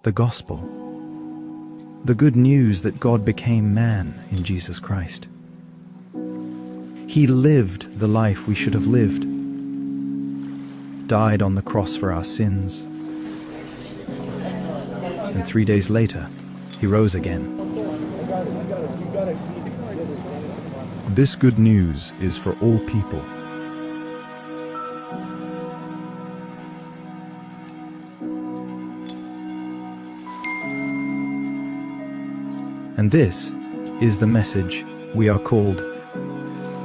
the gospel. The good news that God became man in Jesus Christ. He lived the life we should have lived, died on the cross for our sins, and 3 days later, he rose again. This good news is for all people. And this is the message we are called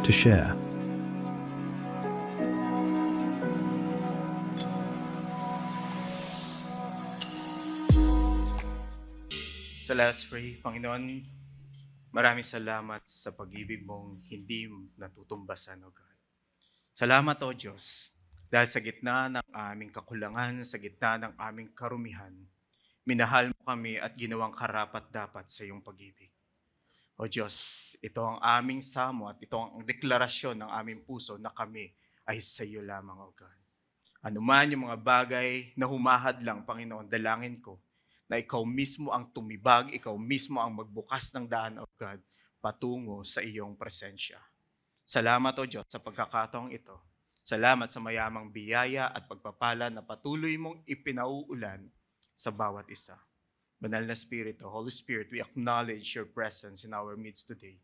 to share. So let's pray. Panginoon, maraming salamat sa pag-ibig mong hindi natutumbasan, O God. Salamat, O Diyos, dahil sa gitna ng aming kakulangan, sa gitna ng aming karumihan, minahal mo kami at ginawang karapat-dapat sa iyong pag-ibig. O Diyos, ito ang aming samo at ito ang deklarasyon ng aming puso na kami ay sa iyo lamang, O God. Ano man yung mga bagay na humahad lang, Panginoon, dalangin ko na ikaw mismo ang tumibag, ikaw mismo ang magbukas ng daan, O God, patungo sa iyong presensya. Salamat, O Diyos, sa pagkakataong ito. Salamat sa mayamang biyaya at pagpapala na patuloy mong ipinauulan sa bawat isa. Banal na Espiritu, Holy Spirit, we acknowledge your presence in our midst today.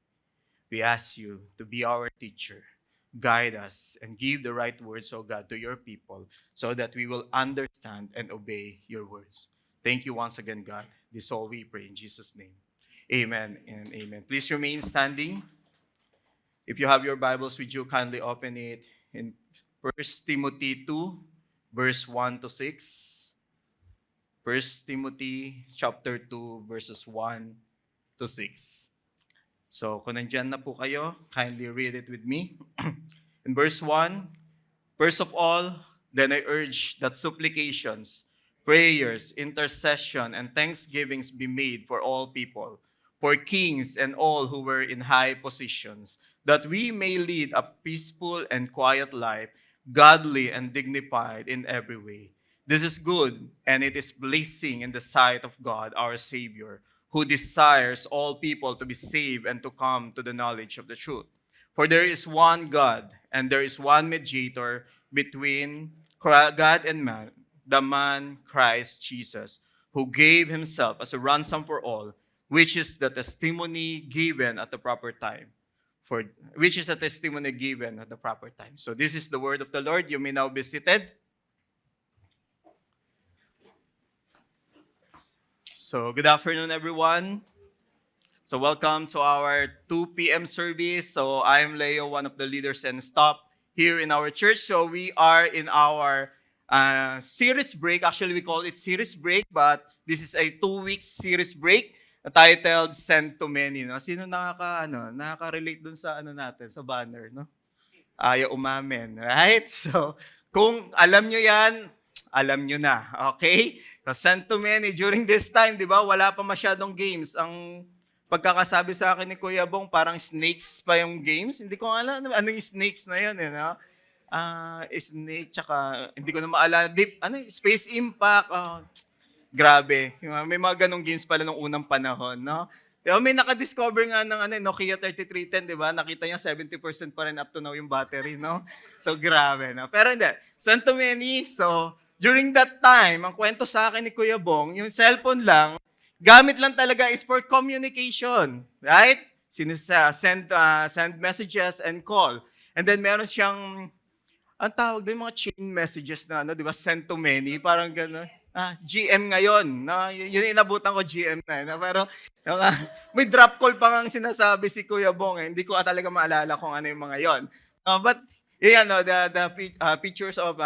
We ask you to be our teacher, guide us, and give the right words, O God, to your people so that we will understand and obey your words. Thank you once again, God. This all we pray in Jesus' name. Amen and amen. Please remain standing. If you have your Bibles with you, kindly open it in 1 Timothy 2, verse 1 to 6. 1 Timothy chapter 2, verses 1 to 6. So, kung nandyan na po kayo, kindly read it with me. In verse 1, first of all, then I urge that supplications, prayers, intercession, and thanksgivings be made for all people, for kings and all who were in high positions, that we may lead a peaceful and quiet life, godly and dignified in every way. This is good, and it is pleasing in the sight of God, our Savior, who desires all people to be saved and to come to the knowledge of the truth. For there is one God, and there is one mediator between God and man, the man Christ Jesus, who gave himself as a ransom for all, which is the testimony given at the proper time. So this is the word of the Lord. You may now be seated. So good afternoon, everyone. So welcome to our 2 p.m. service. So I'm Leo, one of the leaders and staff here in our church. So we are in our series break. Actually, we call it series break, but this is a 2-week series break titled Sent to Many. No? Sino nakaka-relate dun sa natin, sa banner, no? Ayaw umamin, right? So kung alam nyo yan, alam nyo na, okay? So, sent to many. During this time, di ba, wala pa masyadong games. Ang pagkakasabi sa akin ni Kuya Bong, parang snakes pa yung games. Hindi ko alam ano yung snakes na yun. No? Snake, tsaka, hindi ko na maalala. Space Impact. Grabe. May mga ganong games pala nung unang panahon. No? Diba, may nakadiscover nga ng Nokia 3310, di ba? Nakita niya 70% pa rin up to now yung battery. No? So, grabe. No? Pero hindi. Sent to many. So, during that time, ang kwento sa akin ni Kuya Bong, yung cellphone lang, gamit lang talaga is for communication. Right? Send messages and call. And then meron siyang, ang tawag doon, mga chain messages na, di ba, sent to many, parang gano'n. GM ngayon. No? Yun inabutan ko, GM na. Pero may drop call pa nga sinasabi si Kuya Bong. Hindi ko talaga maalala kung ano yung mga yon. But, the features of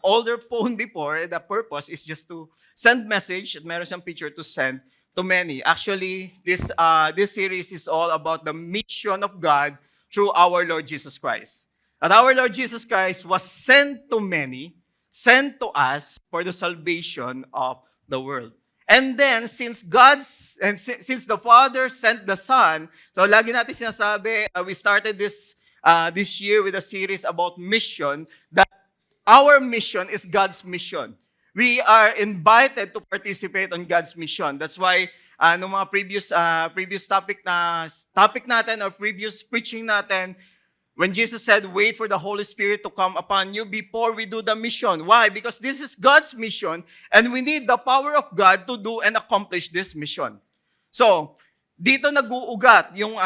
older phone before, the purpose is just to send message at meron siyang picture to send to many. Actually, this series is all about the mission of God through our Lord Jesus Christ. That our Lord Jesus Christ was sent to many, sent to us for the salvation of the world. And then, since the Father sent the Son, so lagi natin sinasabi, we started this year with a series about mission, that our mission is God's mission. we are invited to participate on God's mission. That's why nung mga previous topic natin or previous preaching natin, when Jesus said, wait for the Holy Spirit to come upon you before we do the mission. Why? Because this is God's mission and we need the power of God to do and accomplish this mission. So, dito nag-uugat yung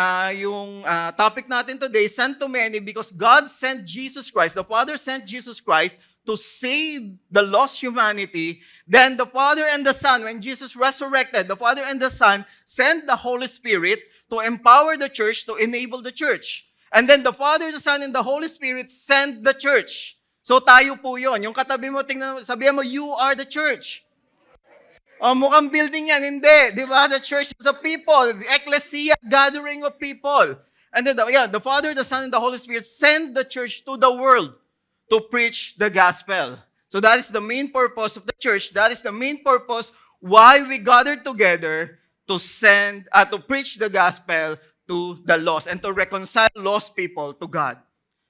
topic natin today, sent to many, because God sent Jesus Christ, the Father sent Jesus Christ to save the lost humanity. Then the Father and the Son, when Jesus resurrected, the Father and the Son sent the Holy Spirit to empower the church, to enable the church. And then the Father, the Son, and the Holy Spirit sent the church. So tayo po yun. Yung katabi mo, tingnan mo, sabihan mo, you are the church. Oh, mukhang building yan. Hindi. Di ba? The church is a people. The ecclesia, gathering of people. And then, the Father, the Son, and the Holy Spirit sent the church to the world to preach the gospel. So that is the main purpose of the church. That is the main purpose why we gathered together to preach the gospel to the lost and to reconcile lost people to God.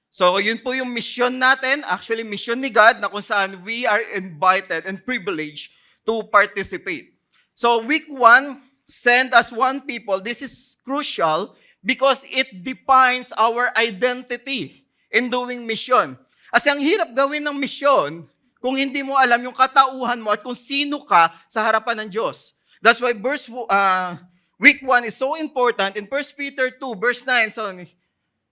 So yun po yung mission natin, actually mission ni God na kung saan we are invited and privileged to participate. So week 1, send as one people. This is crucial because it defines our identity in doing mission. Kasi ang hirap gawin ng mission kung hindi mo alam yung katauhan mo at kung sino ka sa harapan ng Diyos. That's why week 1 is so important. In 1 Peter 2, verse 9,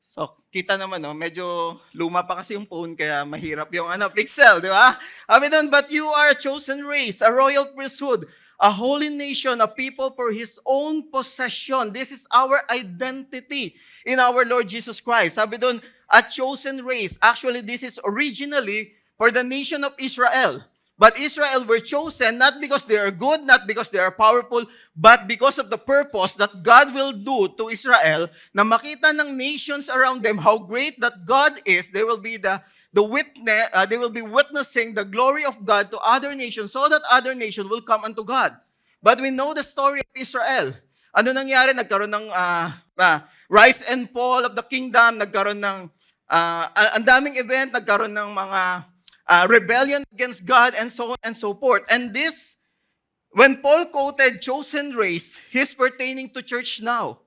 so kita naman, no, medyo luma pa kasi yung phone, kaya mahirap yung pixel, di ba? Sabi doon, but you are a chosen race, a royal priesthood, a holy nation, a people for His own possession. This is our identity in our Lord Jesus Christ. Sabi doon, a chosen race. Actually, this is originally for the nation of Israel. But Israel were chosen not because they are good, not because they are powerful, but because of the purpose that God will do to Israel, na makita ng nations around them how great that God is. They will be they will be witnessing the glory of God to other nations, so that other nations will come unto God. But we know the story of Israel. Ano nangyari? Nagkaroon ng rise and fall of the kingdom, nagkaroon ng ang daming event, nagkaroon ng mga rebellion against God, and so on and so forth. And this, when Paul quoted chosen race, he's pertaining to church now.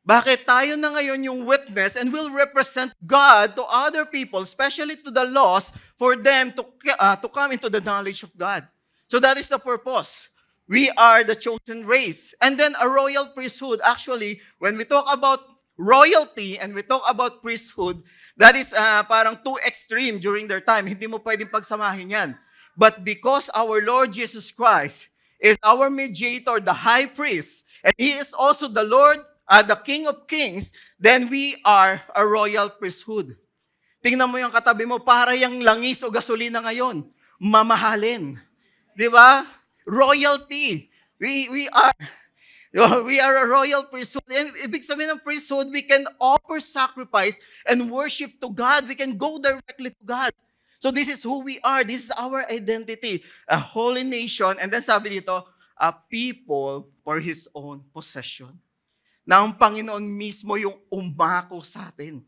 Bakit tayo na ngayon yung witness and will represent God to other people, especially to the lost, for them to come into the knowledge of God. So that is the purpose. We are the chosen race. And then a royal priesthood. Actually, when we talk about royalty and we talk about priesthood, that is parang too extreme during their time. Hindi mo pwedeng pagsamahin yan. But because our Lord Jesus Christ is our mediator, the high priest, and He is also the Lord, the King of Kings, then we are a royal priesthood. Tingnan mo yung katabi mo, para yung langis o gasolina ngayon. Mamahalin. Di ba? Royalty. We are a royal priesthood. Ibig sabihin ng priesthood, we can offer sacrifice and worship to God. We can go directly to God. So this is who we are. This is our identity. A holy nation. And then sabi dito, a people for His own possession. Na ang Panginoon mismo yung umako sa atin.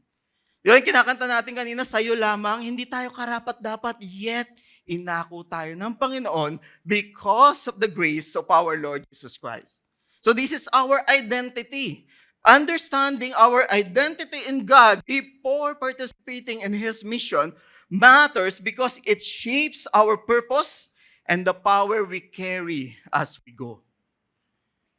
Yung kinakanta natin kanina, sa'yo lamang, hindi tayo karapat-dapat, yet inako tayo ng Panginoon because of the grace of our Lord Jesus Christ. So this is our identity. Understanding our identity in God before participating in His mission matters because it shapes our purpose and the power we carry as we go.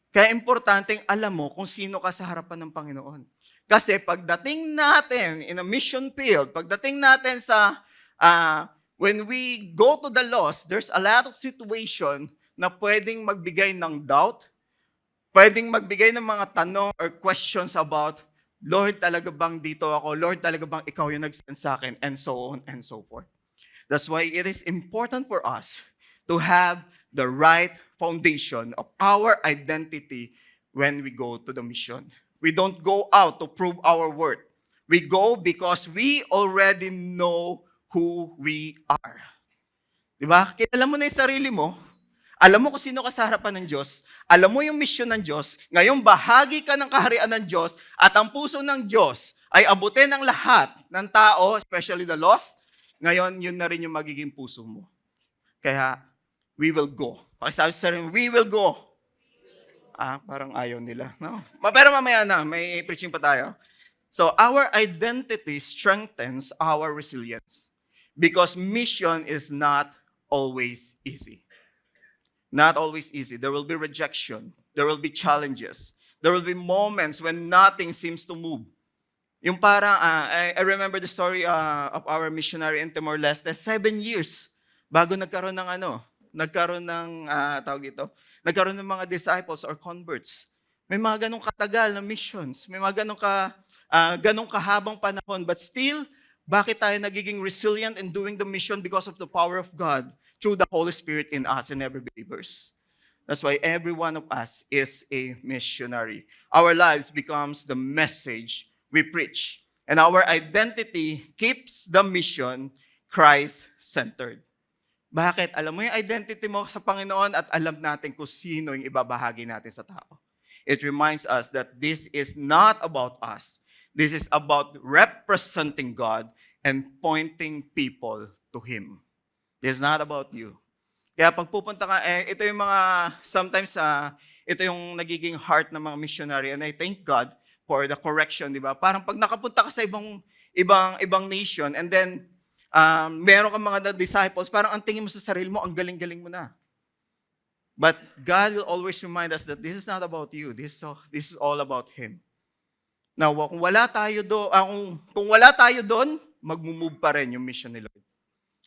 Kaya importanteng alam mo kung sino ka sa harapan ng Panginoon. Kasi pagdating natin in a mission field, pagdating natin sa, when we go to the lost, there's a lot of situation na pwedeng magbigay ng doubt, pwedeng magbigay ng mga tanong or questions about, Lord, talaga bang dito ako? Lord, talaga bang ikaw yung nag-send sa akin? And so on and so forth. That's why it is important for us to have the right foundation of our identity when we go to the mission. We don't go out to prove our worth. We go because we already know who we are. Diba? Kilala mo na yung sarili mo. Alam mo kung sino ka sa harapan ng Diyos. Alam mo yung mission ng Diyos. Ngayon, bahagi ka ng kaharian ng Diyos at ang puso ng Diyos ay abutin ng lahat ng tao, especially the lost. Ngayon, yun na rin yung magiging puso mo. Kaya, We will go. Pakisabi sa sarili mo, we will go. Parang ayaw nila. No? Pero mamaya na, may preaching pa tayo. So our identity strengthens our resilience because mission is not always easy. Not always easy. There will be rejection. There will be challenges. There will be moments when nothing seems to move. Yung parang, I remember the story of our missionary in Timor-Leste, 7 years bago nagkaroon ng mga disciples or converts. May mga ganong katagal na missions. May mga ganong kahabang panahon. But still, bakit tayo nagiging resilient in doing the mission? Because of the power of God through the Holy Spirit in us and every believers. That's why every one of us is a missionary. Our lives becomes the message we preach. And our identity keeps the mission Christ-centered. Bakit? Alam mo yung identity mo sa Panginoon at alam natin kung sino yung ibabahagi natin sa tao. It reminds us that this is not about us. This is about representing God and pointing people to Him. This is not about you. Kaya pag pupunta ka, ito yung mga, sometimes, ito yung nagiging heart ng mga missionary. And I thank God for the correction, di ba? Parang pag nakapunta ka sa ibang nation, and then, meron kang mga disciples, parang ang tingin mo sa sarili mo, ang galing-galing mo na. But God will always remind us that this is not about you. This is all about Him. Now, kung wala tayo doon, mag-move pa rin yung mission ni Lord.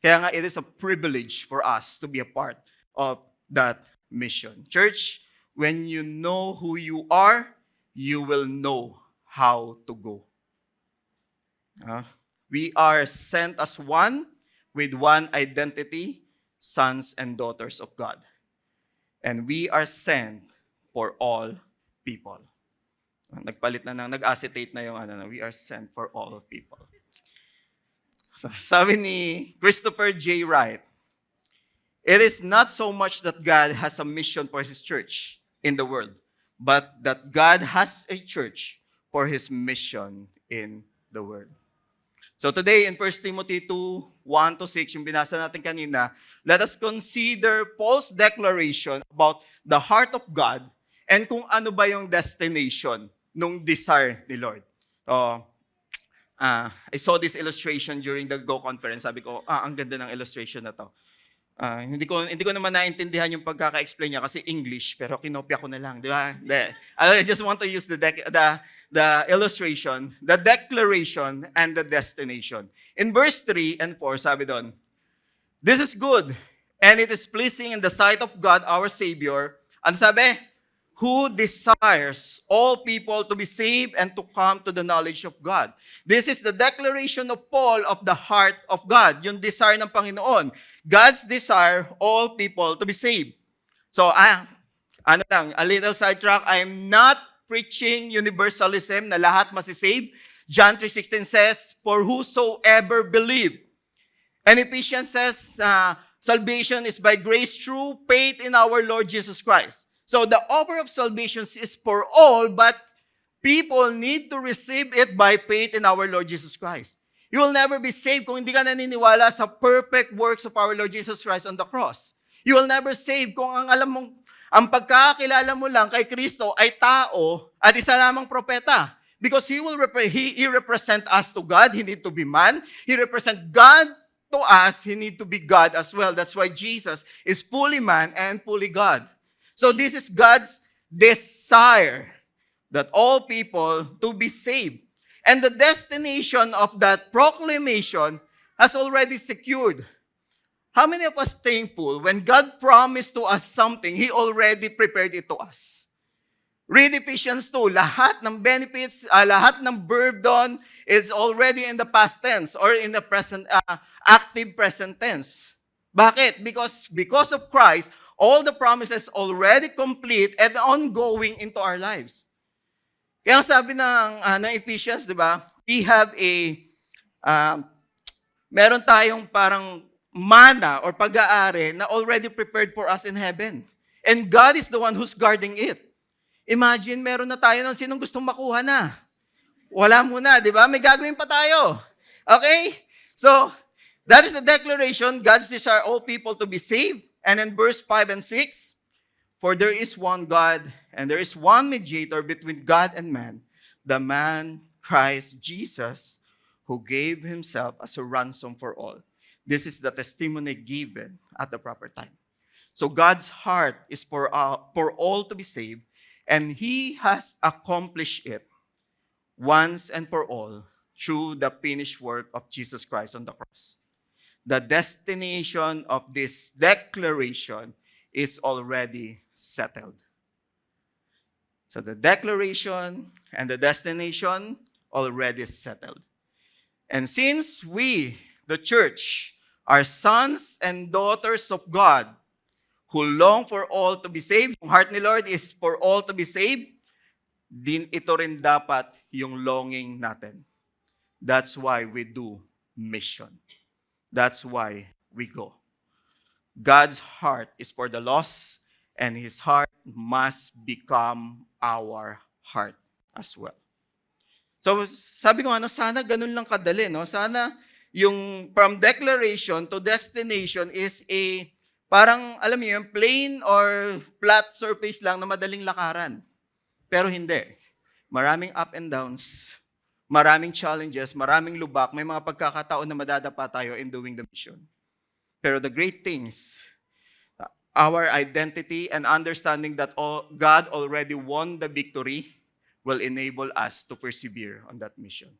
Kaya nga, it is a privilege for us to be a part of that mission. Church, when you know who you are, you will know how to go. We are sent as one with one identity, sons and daughters of God. And we are sent for all people. Nag-acetate na yung we are sent for all people. So, sabi ni Christopher J. Wright, it is not so much that God has a mission for His church in the world, but that God has a church for His mission in the world. So today in 1 Timothy 2, 1-6, yung binasa natin kanina, let us consider Paul's declaration about the heart of God and kung ano ba yung destination nung desire ni Lord. So, I saw this illustration during the Go conference. Sabi ko, ang ganda ng illustration na to. Hindi ko naman naintindihan yung pagkaka-explain niya kasi English, pero kinopya ko na lang, di ba? I just want to use the illustration, the declaration, and the destination. In verse 3 and 4, sabi doon, this is good, and it is pleasing in the sight of God, our Savior. Ano sabi? Who desires all people to be saved and to come to the knowledge of God. This is the declaration of Paul of the heart of God, yung desire ng Panginoon. God's desire, all people to be saved. So, a little sidetrack, I'm not preaching universalism na lahat masisave. John 3:16 says, for whosoever believe. And Ephesians says, salvation is by grace through faith in our Lord Jesus Christ. So the offer of salvation is for all, but people need to receive it by faith in our Lord Jesus Christ. You will never be saved kung hindi ka naniniwala sa perfect works of our Lord Jesus Christ on the cross. You will never save kung ang pagkakilala mo lang kay Kristo ay tao at isa lamang propeta. Because He represent us to God, He need to be man. He represent God to us, He need to be God as well. That's why Jesus is fully man and fully God. So this is God's desire that all people to be saved. And the destination of that proclamation has already secured. How many of us thankful when God promised to us something, He already prepared it to us? Read Ephesians 2, lahat ng benefits, lahat ng verb doon is already in the past tense or in the present, active present tense. Bakit? Because of Christ, all the promises already complete and ongoing into our lives. Kaya sabi ng Ephesians, di ba? We have meron tayong parang mana or pag-aari na already prepared for us in heaven. And God is the one who's guarding it. Imagine, meron na tayo ng sinong gustong makuha na. Wala muna, di ba? May gagawin pa tayo. Okay? So, that is the declaration. God's desire all people to be saved And in verse 5 and 6, for there is one God, and there is one mediator between God and man, the man Christ Jesus, who gave himself as a ransom for all. This is the testimony given at the proper time. So God's heart is for all to be saved, and he has accomplished it once and for all through the finished work of Jesus Christ on the cross. The destination of this declaration is already settled. So the declaration and the destination already settled. And since we, the church, are sons and daughters of God who long for all to be saved, yung heart ni Lord is for all to be saved, din ito rin dapat yung longing natin. That's why we do mission. That's why we go. God's heart is for the lost, and His heart must become our heart as well. So sabi ko sana ganun lang kadali, no? Sana yung from declaration to destination is a parang, alam niyo yung plain or flat surface lang na madaling lakaran. Pero hindi. Maraming up and downs, maraming challenges, maraming lubak, may mga pagkakataon na madadapa tayo in doing the mission. Pero the great things, our identity and understanding that God already won the victory will enable us to persevere on that mission.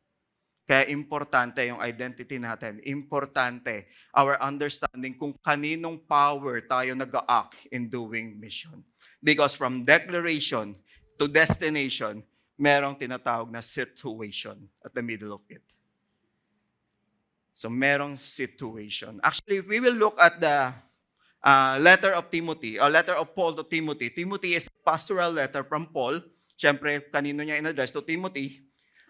Kaya importante yung identity natin. Importante our understanding kung kaninong power tayo nag-act in doing mission. Because from declaration to destination, merong tinatawag na situation at the middle of it. So merong situation. Actually, we will look at the letter of Timothy, or letter of Paul to Timothy. Timothy is a pastoral letter from Paul. Siyempre, kanino niya in-address? To Timothy.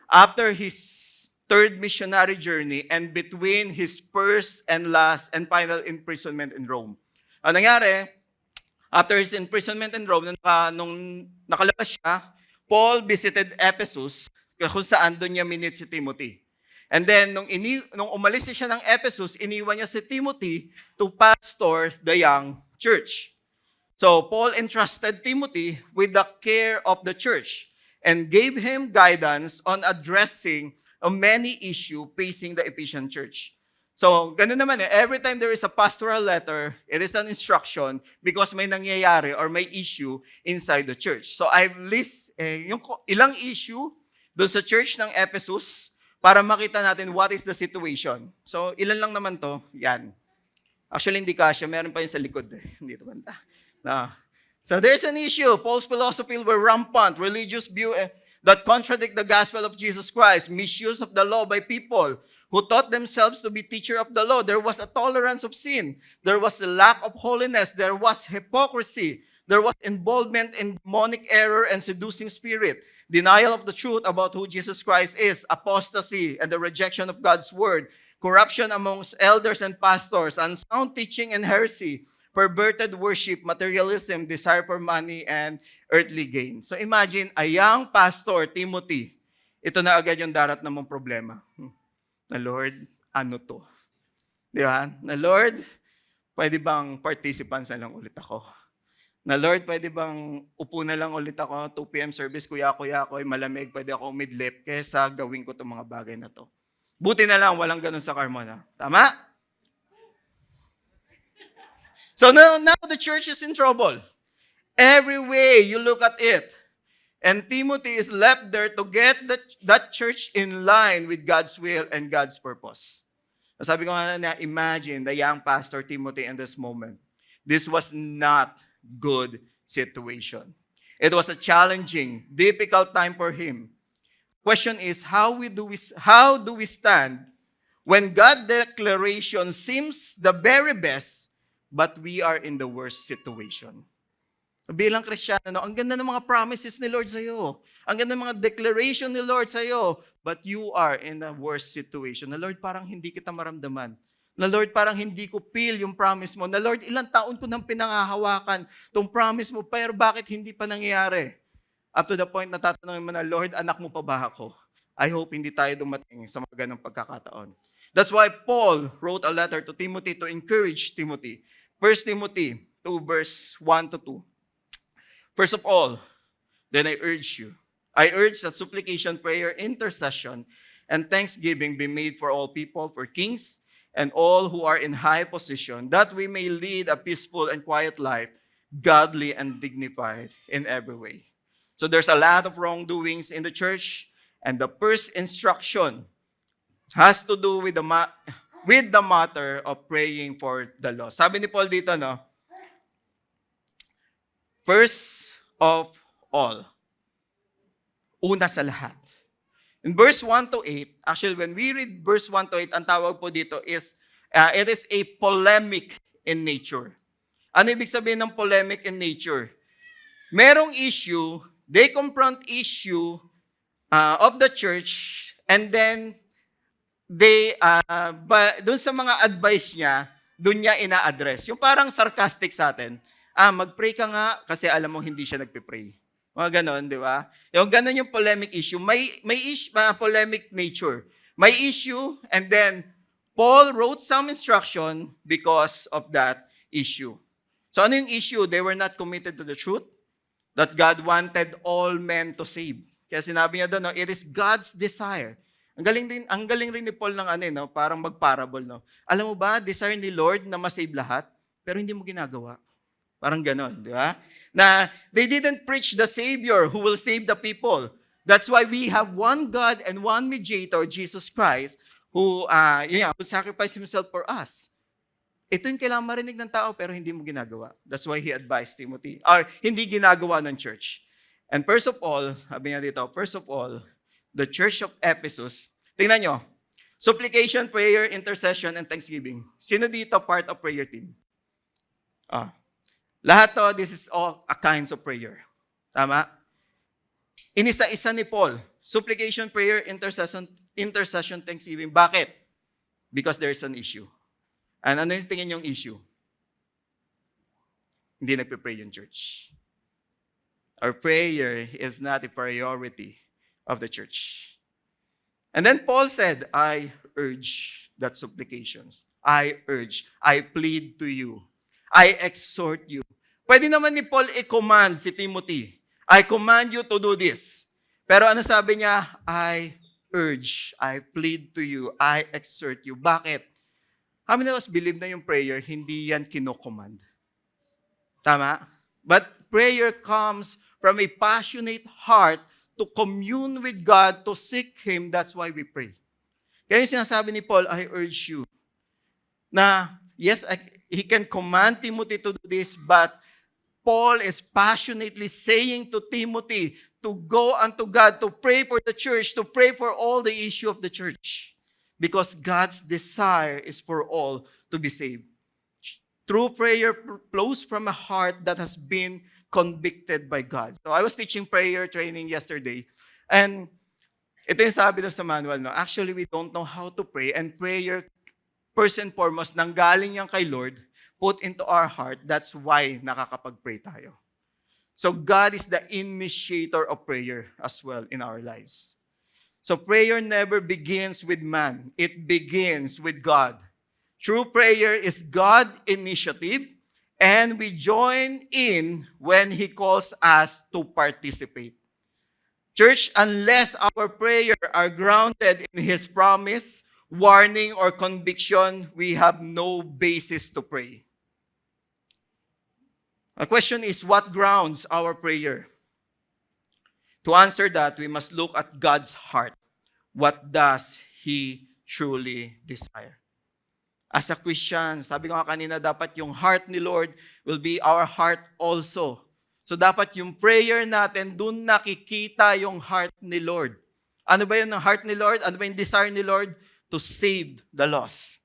After his third missionary journey and between his first and last and final imprisonment in Rome. Ang nangyari, after his imprisonment in Rome, nung nakalabas siya, Paul visited Ephesus, kung saan doon niya minit si Timothy. And then, nung umalis siya ng Ephesus, iniwan niya si Timothy to pastor the young church. So, Paul entrusted Timothy with the care of the church and gave him guidance on addressing many issues facing the Ephesian church. So, ganun naman every time there is a pastoral letter, it is an instruction because may nangyayari or may issue inside the church. So, I've list yung ilang issue doon sa church ng Ephesus para makita natin what is the situation. So, ilan lang naman to, yan. Actually, hindi kasya, meron pa yung sa likod. Hindi ito banda. So, there's an issue. Paul's philosophy were rampant, religious view that contradict the gospel of Jesus Christ, misuse of the law by people who taught themselves to be teacher of the law. There was a tolerance of sin. There was a lack of holiness. There was hypocrisy. There was involvement in demonic error and seducing spirit. Denial of the truth about who Jesus Christ is. Apostasy and the rejection of God's word. Corruption amongst elders and pastors. Unsound teaching and heresy. Perverted worship, materialism, desire for money, and earthly gain. So imagine, a young pastor, Timothy, ito na agad yung darat namang problema. Na Lord, ano to? Di ba? Na Lord, pwede bang participants na lang ulit ako? Na Lord, pwede bang upo na lang ulit ako, 2 p.m. service, kuya, malamig, pwede ako umidlip, kesa gawin ko itong mga bagay na to. Buti na lang, walang ganun sa Carmona. Tama? So now the church is in trouble. Every way you look at it. And Timothy is left there to get that church in line with God's will and God's purpose. Sabi ko nga na, imagine the young pastor Timothy in this moment. This was not good situation. It was a challenging, difficult time for him. Question is, how do we stand when God's declaration seems the very best, but we are in the worst situation? Bilang Kristiyano, ang ganda ng mga promises ni Lord sa'yo. Ang ganda ng mga declaration ni Lord sa'yo. But you are in the worst situation. Na Lord, parang hindi kita maramdaman. Na Lord, parang hindi ko feel yung promise mo. Na Lord, ilang taon ko nang pinangahawakan tong promise mo, pero bakit hindi pa nangyayari? Up to the point na tatanungin mo na, Lord, anak mo pa ba ako? I hope hindi tayo dumating sa mga ganong pagkakataon. That's why Paul wrote a letter to Timothy to encourage Timothy. 1 Timothy 2 verse 1 to 2. First of all, then I urge that supplication, prayer, intercession, and thanksgiving be made for all people, for kings, and all who are in high position, that we may lead a peaceful and quiet life, godly and dignified in every way. So there's a lot of wrongdoings in the church, and the first instruction has to do with the matter of praying for the lost. Sabi ni Paul dito, no? First of all, una sa lahat. In verse 1 to 8, actually when we read verse 1 to 8, ang tawag po dito is, it is a polemic in nature. Ano ibig sabihin ng polemic in nature? Merong issue, they confront issue of the church, and then they, dun sa mga advice niya, dun niya ina-address. Yung parang sarcastic sa atin, mag-pray ka nga kasi alam mo hindi siya nagpe-pray. Mga ganon, di ba? Yung ganon yung polemic issue. May polemic nature. May issue, and then Paul wrote some instruction because of that issue. So ano yung issue? They were not committed to the truth, that God wanted all men to save. Kaya sinabi niya doon, no, it is God's desire. Ang galing rin ni Paul ng no, parang mag-parable, no. Alam mo ba, desire ni Lord na ma-save lahat, pero hindi mo ginagawa. Parang ganon, di ba? Na they didn't preach the Savior who will save the people. That's why we have one God and one mediator, Jesus Christ, who sacrificed himself for us. Ito yung kailangan marinig ng tao pero hindi mo ginagawa. That's why he advised Timothy. Or hindi ginagawa ng church. And first of all, sabi niya dito, first of all, the church of Ephesus, tingnan nyo, supplication, prayer, intercession, and thanksgiving. Sino dito part of prayer team? Lahat to, this is all a kinds of prayer. Tama? Inisa-isa ni Paul. Supplication, prayer, intercession, thanksgiving. Bakit? Because there is an issue. And ano yung tingin yung issue? Hindi nagpe-pray yung church. Our prayer is not a priority of the church. And then Paul said, I urge that supplications. I urge, I plead to you. I exhort you. Pwede naman ni Paul i-command si Timothy. I command you to do this. Pero ano sabi niya? I urge, I plead to you, I exhort you. Bakit? How many of us believe na yung prayer, hindi yan kino-command? Tama? But prayer comes from a passionate heart to commune with God, to seek Him. That's why we pray. Kaya yung sinasabi ni Paul, I urge you, na yes, he can command Timothy to do this, but Paul is passionately saying to Timothy to go unto God, to pray for the church, to pray for all the issue of the church. Because God's desire is for all to be saved. True prayer flows from a heart that has been convicted by God. So I was teaching prayer training yesterday, and ito yung sabi doon sa manual, no? Actually, we don't know how to pray, and prayer, first and foremost, nanggaling yan kay Lord, put into our heart. That's why nakakapag-pray tayo. So God is the initiator of prayer as well in our lives. So prayer never begins with man. It begins with God. True prayer is God's initiative, and we join in when He calls us to participate. Church, unless our prayers are grounded in His promise, warning, or conviction, we have no basis to pray. The question is, what grounds our prayer? To answer that, we must look at God's heart. What does He truly desire? As a Christian, sabi ko nga kanina, dapat yung heart ni Lord will be our heart also. So dapat yung prayer natin, dun nakikita yung heart ni Lord. Ano ba yun ang heart ni Lord? Ano ba yung desire ni Lord? To save the lost.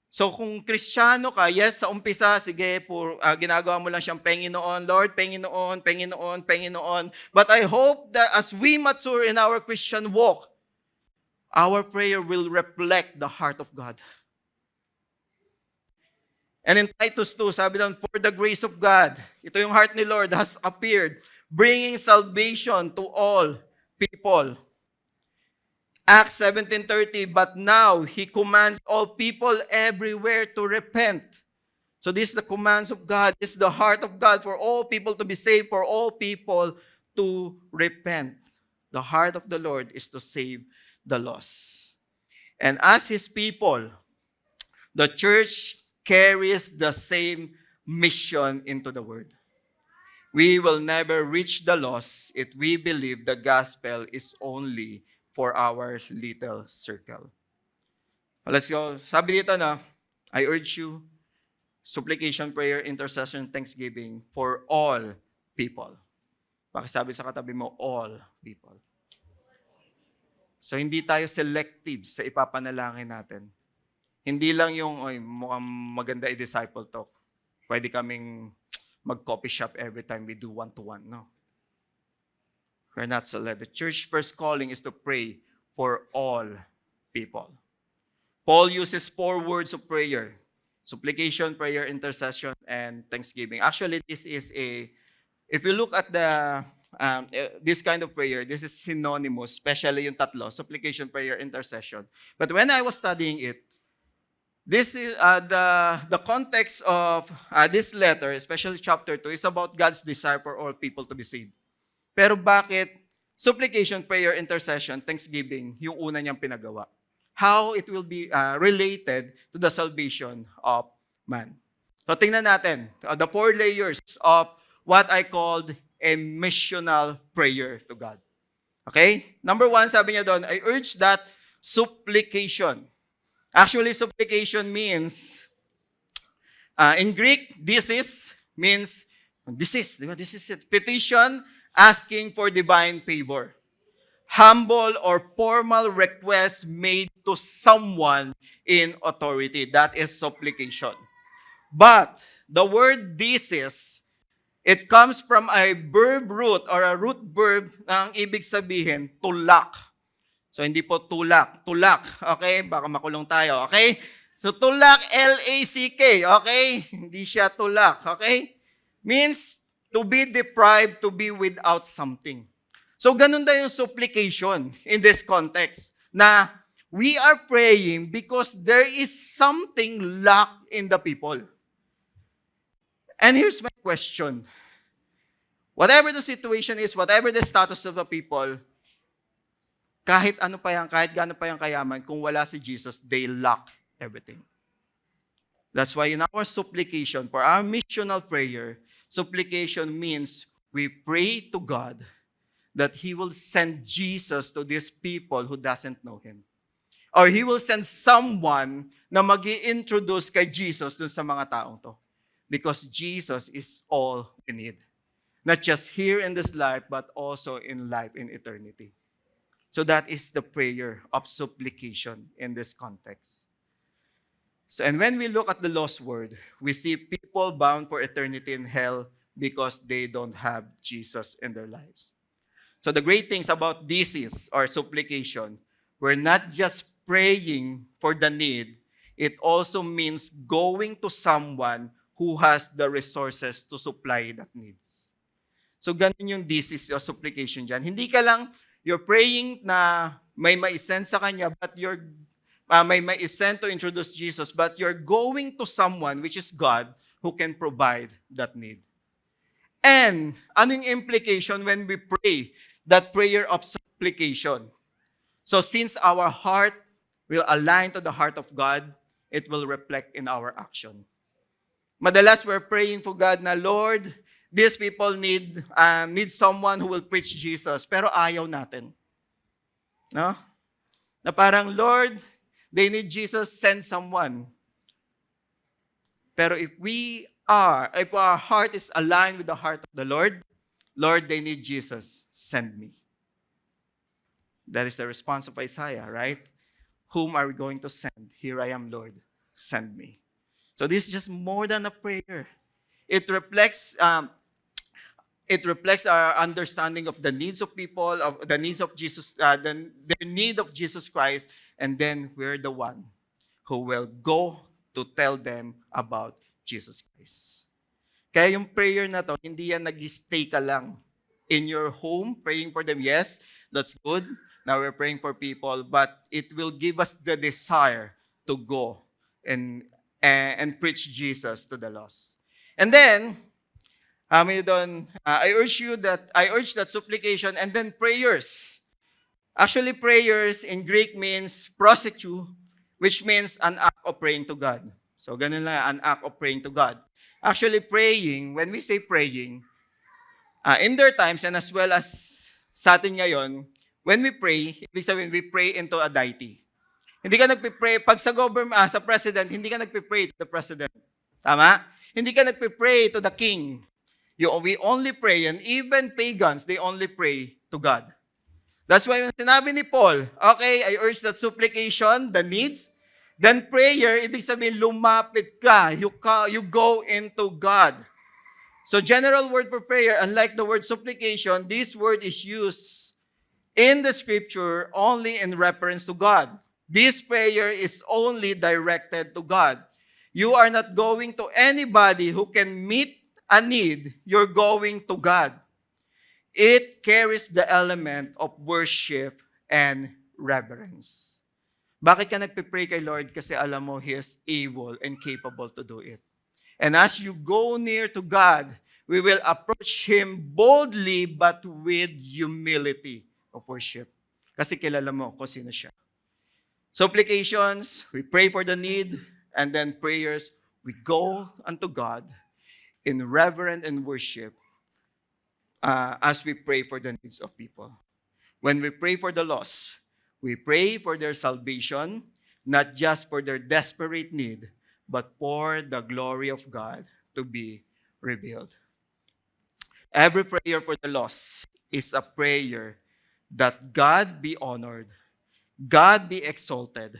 So kung Kristiyano ka, yes, sa umpisa, sige, ginagawa mo lang siyang Panginoon, Lord, Panginoon, Panginoon, Panginoon. But I hope that as we mature in our Christian walk, our prayer will reflect the heart of God. And in Titus 2, sabi doon, for the grace of God, ito yung heart ni Lord, has appeared, bringing salvation to all people. Acts 17:30, but now He commands all people everywhere to repent. So this is the commands of God. This is the heart of God for all people to be saved, for all people to repent. The heart of the Lord is to save the lost. And as His people, the church carries the same mission into the world. We will never reach the lost if we believe the gospel is only for our little circle. Let's go. Sabi dito na, I urge you, supplication, prayer, intercession, thanksgiving for all people. Pakisabi sa katabi mo, all people. So hindi tayo selective sa ipapanalangin natin. Hindi lang yung, oy, mukhang maganda i-disciple talk. Pwede kaming mag-copy shop every time we do one-to-one. No. We're not selective. The church first calling is to pray for all people. Paul uses 4 words of prayer. Supplication, prayer, intercession, and thanksgiving. Actually, this is if you look at this kind of prayer, this is synonymous, especially yung tatlo, supplication, prayer, intercession. But when I was studying it, this is the context of this letter, especially chapter 2, is about God's desire for all people to be saved. Pero bakit supplication, prayer, intercession, thanksgiving, yung una niyang pinagawa? How it will be related to the salvation of man. So tingnan natin, the 4 layers of what I called a missional prayer to God. Okay? Number 1, sabi niya doon, I urge that supplication. Actually, supplication means, in Greek, this is it. Petition, asking for divine favor. Humble or formal request made to someone in authority. That is supplication. But the word this is, it comes from a verb root or a root verb na ang ibig sabihin, tulak. So hindi po tulak. Okay? Baka makulong tayo. Okay? So tulak, L-A-C-K. Okay? Hindi siya tulak. Okay? Means to be deprived, to be without something. So ganun din yung supplication in this context. Na we are praying because there is something lacked in the people. And here's my question. Whatever the situation is, whatever the status of the people, kahit gaano pa yung kayaman, kung wala si Jesus, they lack everything. That's why in our supplication, for our missional prayer, supplication means we pray to God that He will send Jesus to these people who doesn't know Him. Or He will send someone na mag-i-introduce kay Jesus dun sa mga taong to. Because Jesus is all we need. Not just here in this life, but also in life in eternity. So that is the prayer of supplication in this context. So, and when we look at the lost world, we see people bound for eternity in hell because they don't have Jesus in their lives. So the great things about this is, or supplication, we're not just praying for the need, it also means going to someone who has the resources to supply that needs. So ganun yung this is your supplication dyan. Hindi ka lang, you're praying na may ma-send sa kanya, but may ma-send to introduce Jesus, but you're going to someone, which is God, who can provide that need. And ano yung implication when we pray that prayer of supplication? So since our heart will align to the heart of God, it will reflect in our action. Madalas we're praying for God na, Lord, these people need someone who will preach Jesus. Pero ayaw natin. No? Na parang, Lord, they need Jesus, send someone. Pero if our heart is aligned with the heart of the Lord, they need Jesus, send me. That is the response of Isaiah, right? Whom are we going to send? Here I am, Lord, send me. So this is just more than a prayer. It reflects our understanding of the needs of people, of the needs of Jesus, the need of Jesus Christ, and then we're the one who will go to tell them about Jesus Christ. Kaya yung prayer na to, hindi yan nag-stay ka lang in your home praying for them. Yes, that's good. Now we're praying for people, but it will give us the desire to go and and preach Jesus to the lost. And then, I urge that supplication and then prayers. Actually, prayers in Greek means prosecute, which means an act of praying to God. So, ganun lang, an act of praying to God. Actually, praying, when we say praying, in their times and as well as sa atin ngayon, when we pray, ibig sabihin, we pray into a deity. Hindi ka nagpipray, pag sa government, sa president, hindi ka nagpipray to the president. Tama? Hindi ka nagpipray to the king. We only pray, and even pagans, they only pray to God. That's why when sinabi ni Paul, okay, I urge that supplication, the needs, then prayer, ibig sabihin, lumapit ka. You go into God. So general word for prayer, unlike the word supplication, this word is used in the scripture only in reference to God. This prayer is only directed to God. You are not going to anybody who can meet a need. You're going to God. It carries the element of worship and reverence. Bakit ka nagpipray kay Lord? Kasi alam mo, He is able and capable to do it. And as you go near to God, we will approach Him boldly but with humility of worship. Kasi kilala mo kung sino siya. Supplications, we pray for the need, and then prayers, we go unto God in reverence and worship as we pray for the needs of people. When we pray for the lost, we pray for their salvation, not just for their desperate need, but for the glory of God to be revealed. Every prayer for the lost is a prayer that God be honored, God be exalted,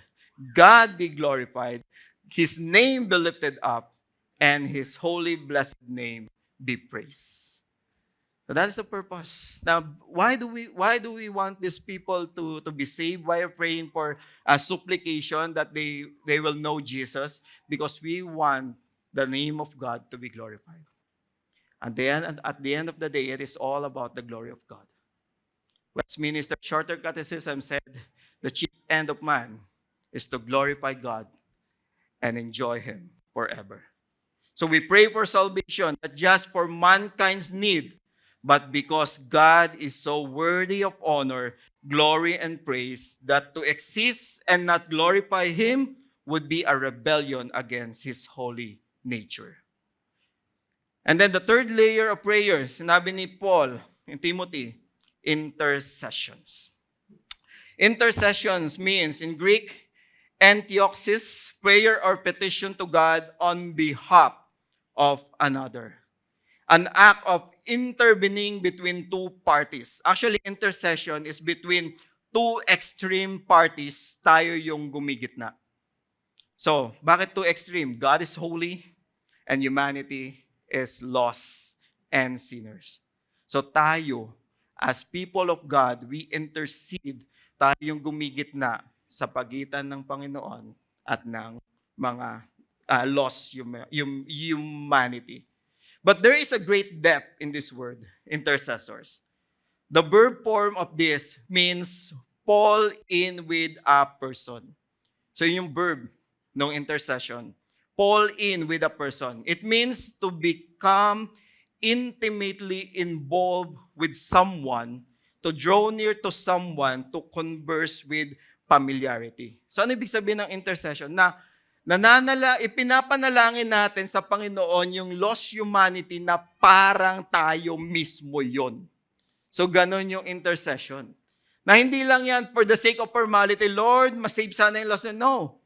God be glorified, His name be lifted up, and His holy blessed name be praised. So that is the purpose. Now, why do we want these people to be saved? Why are praying for a supplication that they will know Jesus? Because we want the name of God to be glorified. And then at the end of the day, it is all about the glory of God. Westminster Shorter Catechism said, the chief end of man is to glorify God and enjoy Him forever. So we pray for salvation, not just for mankind's need, but because God is so worthy of honor, glory, and praise, that to exist and not glorify Him would be a rebellion against His holy nature. And then the third layer of prayer, sinabi ni Paul in Timothy, intercessions. Intercessions means, in Greek, antioxis, prayer or petition to God on behalf of another. An act of intervening between two parties. Actually, intercession is between two extreme parties, tayo yung gumigitna. So, bakit two extreme? God is holy and humanity is lost and sinners. So tayo, as people of God, we intercede, tayo yung gumigitna sa pagitan ng Panginoon at ng mga lost humanity. But there is a great depth in this word, intercessors. The verb form of this means fall in with a person. So yung verb ng intercession, fall in with a person. It means to become intimately involved with someone, to draw near to someone, to converse with familiarity. So ano ibig sabihin ng intercession? Na ipinapanalangin natin sa Panginoon yung lost humanity na parang tayo mismo yon. So ganon yung intercession. Na hindi lang yan for the sake of formality, Lord, masave sana yung lost. No.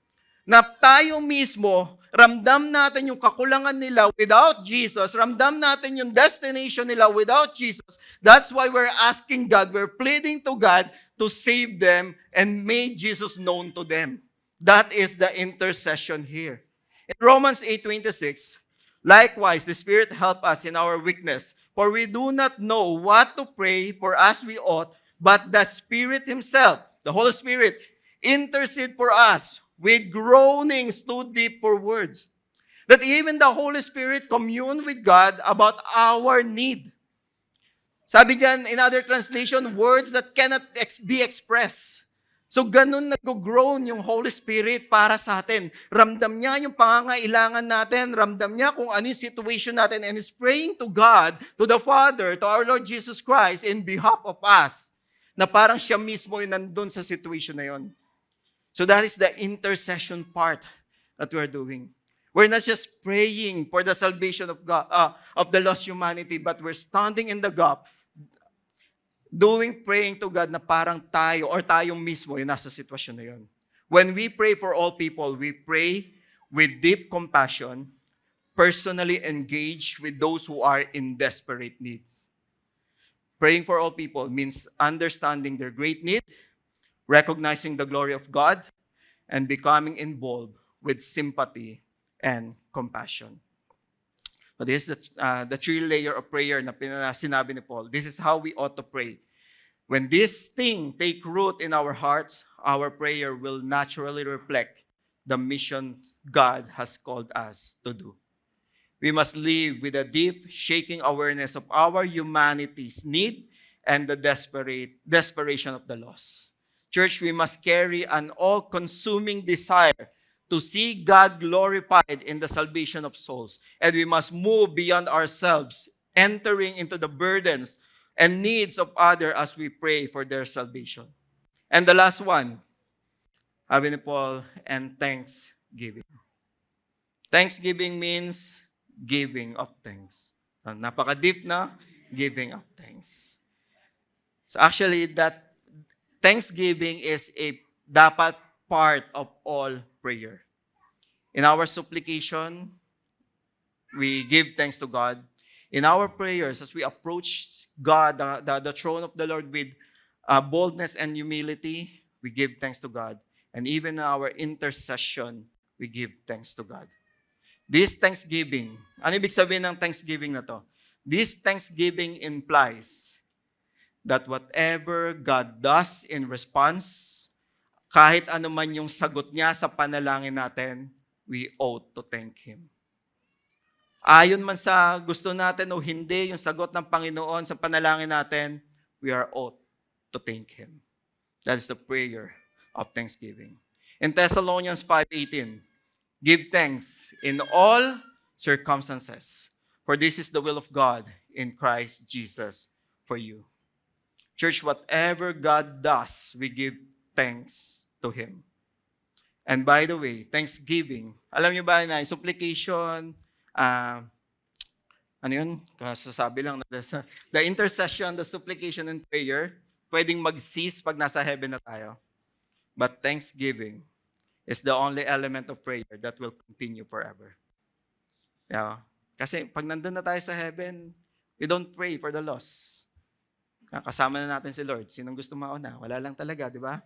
Na tayo mismo, ramdam natin yung kakulangan nila without Jesus, ramdam natin yung destination nila without Jesus. That's why we're asking God, we're pleading to God to save them and make Jesus known to them. That is the intercession here. In Romans 8:26, likewise, the Spirit help us in our weakness, for we do not know what to pray for as we ought, but the Spirit Himself, the Holy Spirit, intercede for us with groanings too deep for words. That even the Holy Spirit commune with God about our need. Sabi diyan, in other translation, words that cannot be expressed. So ganun nag-groan yung Holy Spirit para sa atin. Ramdam niya yung pangangailangan natin. Ramdam niya kung ano yung situation natin. And is praying to God, to the Father, to our Lord Jesus Christ in behalf of us. Na parang siya mismo yung nandun sa situation na yon. So that is the intercession part that we're doing. We're not just praying for the salvation of God, of the lost humanity, but we're standing in the gap, praying to God na parang tayo or tayong mismo yung nasa sitwasyon na yun. When we pray for all people, we pray with deep compassion, personally engaged with those who are in desperate needs. Praying for all people means understanding their great need, recognizing the glory of God, and becoming involved with sympathy and compassion. So this is the three layer of prayer na sinabi ni Paul. This is how we ought to pray. When this thing take root in our hearts, our prayer will naturally reflect the mission God has called us to do. We must live with a deep, shaking awareness of our humanity's need and the desperation of the lost. Church, we must carry an all-consuming desire to see God glorified in the salvation of souls. And we must move beyond ourselves, entering into the burdens and needs of others as we pray for their salvation. And the last one, sabi ni Paul, and thanksgiving. Thanksgiving means giving of thanks. Napaka-deep na giving of thanks. So actually, that thanksgiving is a dapat part of all prayer. In our supplication, we give thanks to God. In our prayers, as we approach God, the throne of the Lord with boldness and humility, we give thanks to God. And even in our intercession, we give thanks to God. This thanksgiving, ano ibig sabihin ng thanksgiving na to? This thanksgiving implies that whatever God does in response, kahit ano man yung sagot niya sa panalangin natin, we ought to thank Him. Ayon man sa gusto natin o hindi, yung sagot ng Panginoon sa panalangin natin, we are ought to thank Him. That is the prayer of thanksgiving. In Thessalonians 5:18, give thanks in all circumstances, for this is the will of God in Christ Jesus for you. Church, whatever God does, we give thanks to Him. And by the way, thanksgiving, alam niyo ba na supplication, ano yun? Kasasabi lang, the intercession, the supplication and prayer, pwedeng mag-cease pag nasa heaven na tayo. But thanksgiving is the only element of prayer that will continue forever. Yeah. Kasi pag nandun na tayo sa heaven, we don't pray for the lost. Kasama na natin si Lord. Sinong gusto mauna? Wala lang talaga, di ba?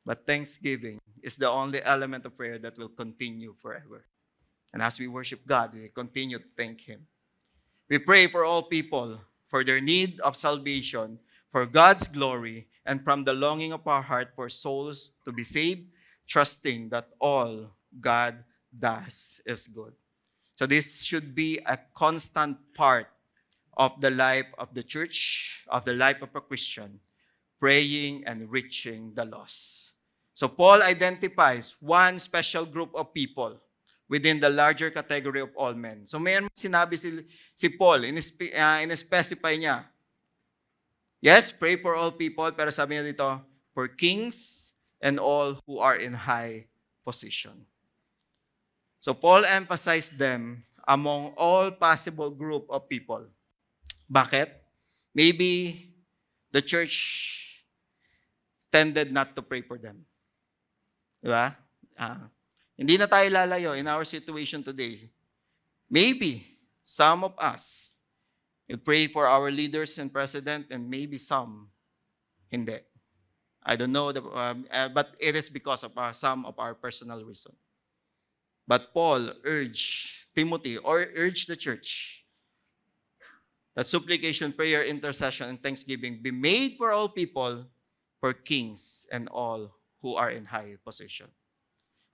But thanksgiving is the only element of prayer that will continue forever. And as we worship God, we continue to thank Him. We pray for all people, for their need of salvation, for God's glory, and from the longing of our heart for souls to be saved, trusting that all God does is good. So this should be a constant part of the life of the church, of the life of a Christian, praying and reaching the lost. So Paul identifies one special group of people within the larger category of all men. So mayroon sinabi si Paul, in-specify niya, yes, pray for all people, pero sabi niya dito, for kings and all who are in high position. So Paul emphasized them among all possible group of people. Bakit? Maybe the church tended not to pray for them. Diba? Hindi na tayo lalayo in our situation today. Maybe some of us will pray for our leaders and president, and maybe some hindi. I don't know, but it is because of some of our personal reason. But Paul urged Timothy, or urged the church, that supplication, prayer, intercession, and thanksgiving be made for all people, for kings and all who are in high position.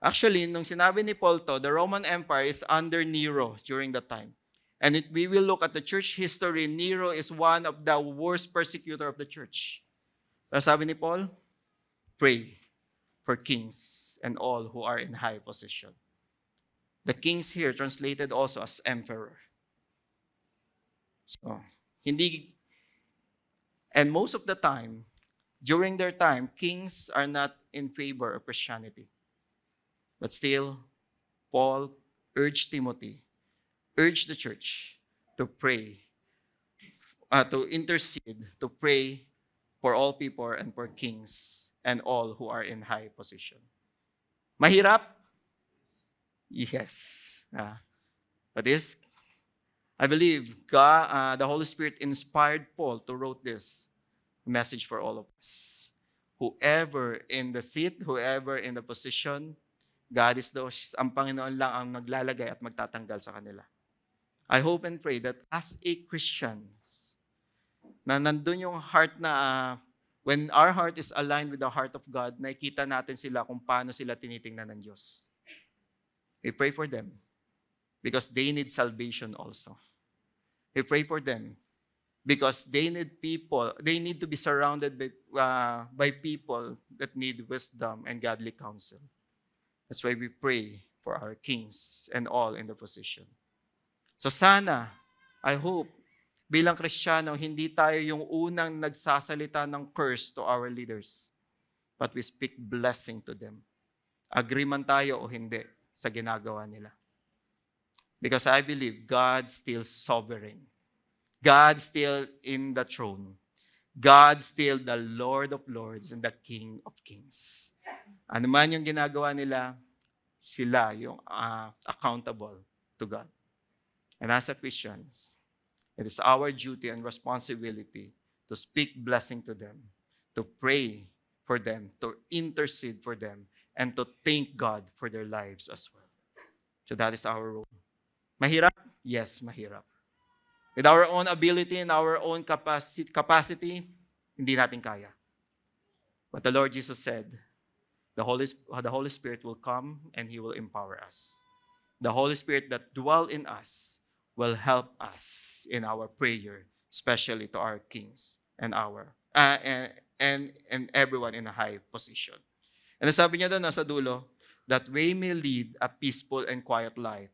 Actually, nung sinabi ni Paul to, the Roman Empire is under Nero during that time. And we will look at the church history, Nero is one of the worst persecutor of the church. Pero sabi ni Paul, pray for kings and all who are in high position. The kings here translated also as emperor. So, and most of the time, during their time, kings are not in favor of Christianity. But still, Paul urged Timothy, urged the church to pray, to intercede, to pray for all people and for kings and all who are in high position. Mahirap? Yes. But this, I believe, God, the Holy Spirit inspired Paul to write this message for all of us. Whoever in the seat, whoever in the position, God is ang Panginoon lang ang naglalagay at magtatanggal sa kanila. I hope and pray that as a Christian, na nandun yung heart na, when our heart is aligned with the heart of God, nakikita natin sila kung paano sila tinitingnan ng Diyos. We pray for them because they need salvation also. We pray for them because they need to be surrounded by people that need wisdom and godly counsel. That's why we pray for our kings and all in the position. So sana, I hope, bilang Kristiyano, hindi tayo yung unang nagsasalita ng curse to our leaders, but we speak blessing to them. Agree man tayo o hindi sa ginagawa nila. Because I believe God still sovereign. God still in the throne. God still the Lord of Lords and the King of Kings. Ano man yung ginagawa nila, sila yung accountable to God. And as a Christians, it is our duty and responsibility to speak blessing to them, to pray for them, to intercede for them, and to thank God for their lives as well. So that is our role. Mahirap? Yes, mahirap. With our own ability and our own capacity, hindi natin kaya. But the Lord Jesus said, the Holy Spirit will come and He will empower us. The Holy Spirit that dwells in us will help us in our prayer, especially to our kings and and everyone in a high position. And sabi niya doon sa dulo, that we may lead a peaceful and quiet life,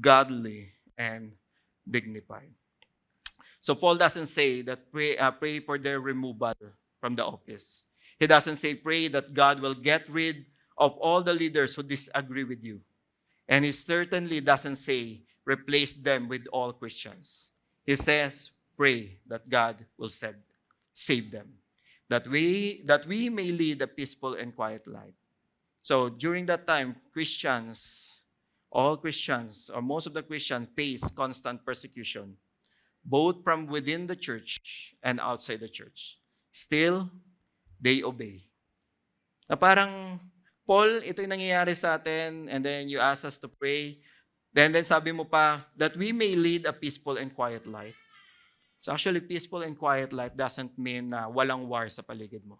godly and dignified. So Paul doesn't say that pray for their removal from the office. He doesn't say pray that God will get rid of all the leaders who disagree with you. And he certainly doesn't say replace them with all Christians. He says pray that God will save them. That we may lead a peaceful and quiet life. So during that time, all Christians, or most of the Christians, face constant persecution, both from within the church and outside the church. Still, they obey. Na parang, Paul, ito yung nangyayari sa atin, and then you ask us to pray. Then sabi mo pa, that we may lead a peaceful and quiet life. So actually, peaceful and quiet life doesn't mean na walang war sa paligid mo.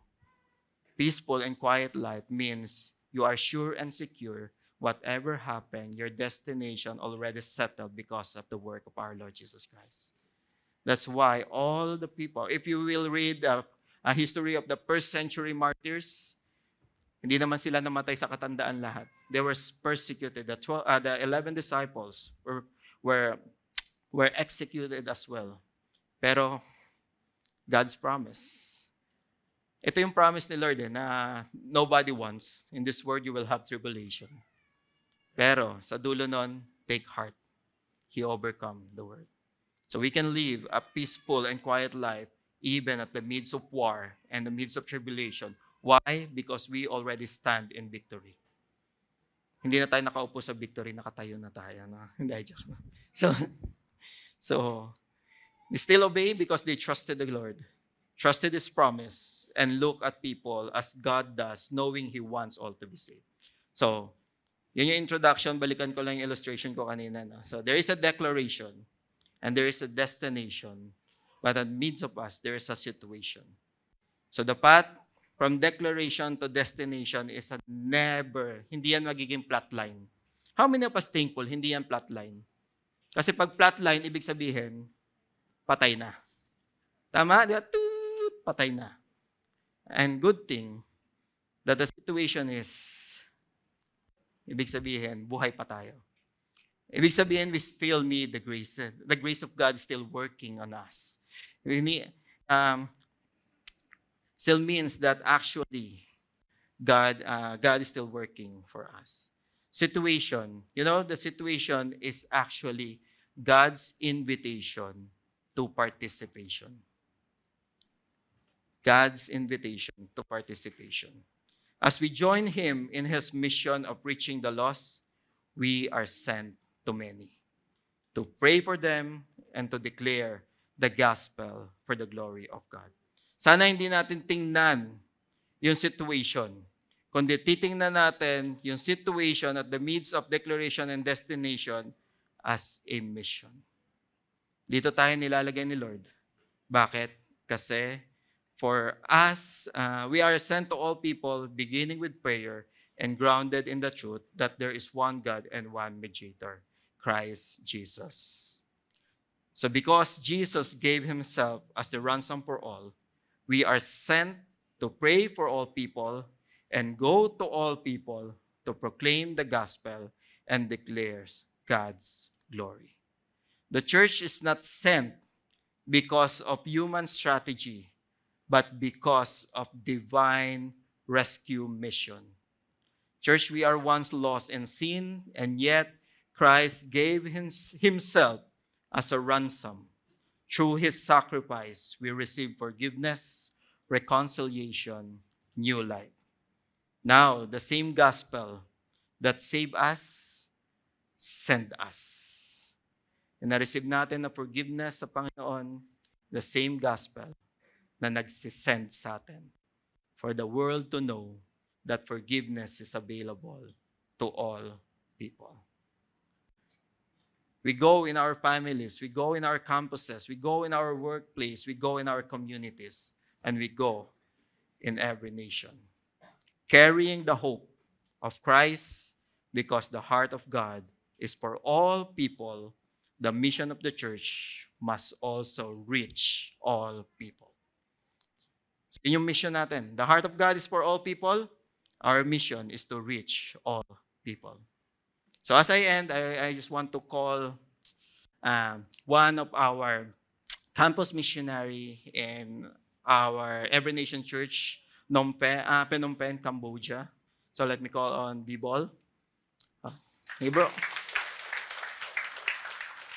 Peaceful and quiet life means you are sure and secure whatever happened, your destination already settled because of the work of our Lord Jesus Christ. That's why all the people, if you will read a history of the first century martyrs, hindi naman sila namatay sa katandaan lahat. They were persecuted. The 11 disciples were executed as well. Pero God's promise. Ito yung promise ni Lord na nobody wants. In this world, you will have tribulation. Pero sa dulo nun, take heart. He overcome the world. So we can live a peaceful and quiet life even at the midst of war and the midst of tribulation. Why? Because we already stand in victory. Hindi na tayo nakaupo sa victory, nakatayo na tayo. No? Hindi, joke. So, they still obey because they trusted the Lord, trusted His promise, and look at people as God does, knowing He wants all to be saved. So, yun yung introduction. Balikan ko lang yung illustration ko kanina. No? So, there is a declaration and there is a destination. But in the midst of us, there is a situation. So, the path from declaration to destination is hindi yan magiging flatline. How many of us thankful, hindi yan flatline? Kasi pag flatline, ibig sabihin, patay na. Tama? Patay na. And good thing, that the situation is, ibig sabihin, buhay pa tayo. Ibig sabihin, we still need the grace. The grace of God is still working on us. We need, still means that actually God is still working for us. Situation, the situation is actually God's invitation to participation. God's invitation to participation. As we join Him in His mission of reaching the lost, we are sent to many, to pray for them and to declare the gospel for the glory of God. Sana hindi natin tingnan yung situation, kundi titingnan natin yung situation at the midst of declaration and destination as a mission. Dito tayo nilalagay ni Lord. Bakit? Kasi for us, we are sent to all people, beginning with prayer and grounded in the truth that there is one God and one mediator, Christ Jesus. So because Jesus gave Himself as the ransom for all, we are sent to pray for all people and go to all people to proclaim the gospel and declare God's glory. The church is not sent because of human strategy, but because of divine rescue mission. Church, we are once lost in sin, and yet Christ gave Himself as a ransom. Through His sacrifice, we receive forgiveness, reconciliation, new life. Now, the same gospel that saved us, sent us. And na-receive natin na forgiveness sa Panginoon, the same gospel na nagsisend sa atin for the world to know that forgiveness is available to all people. We go in our families, we go in our campuses, we go in our workplace, we go in our communities, and we go in every nation, carrying the hope of Christ, because the heart of God is for all people. The mission of the church must also reach all people. So yun yung mission natin. The heart of God is for all people. Our mission is to reach all people. So as I end, I just want to call one of our campus missionary in our Every Nation Church, Phnom Penh, Cambodia. So let me call on Bibol. Hey bro.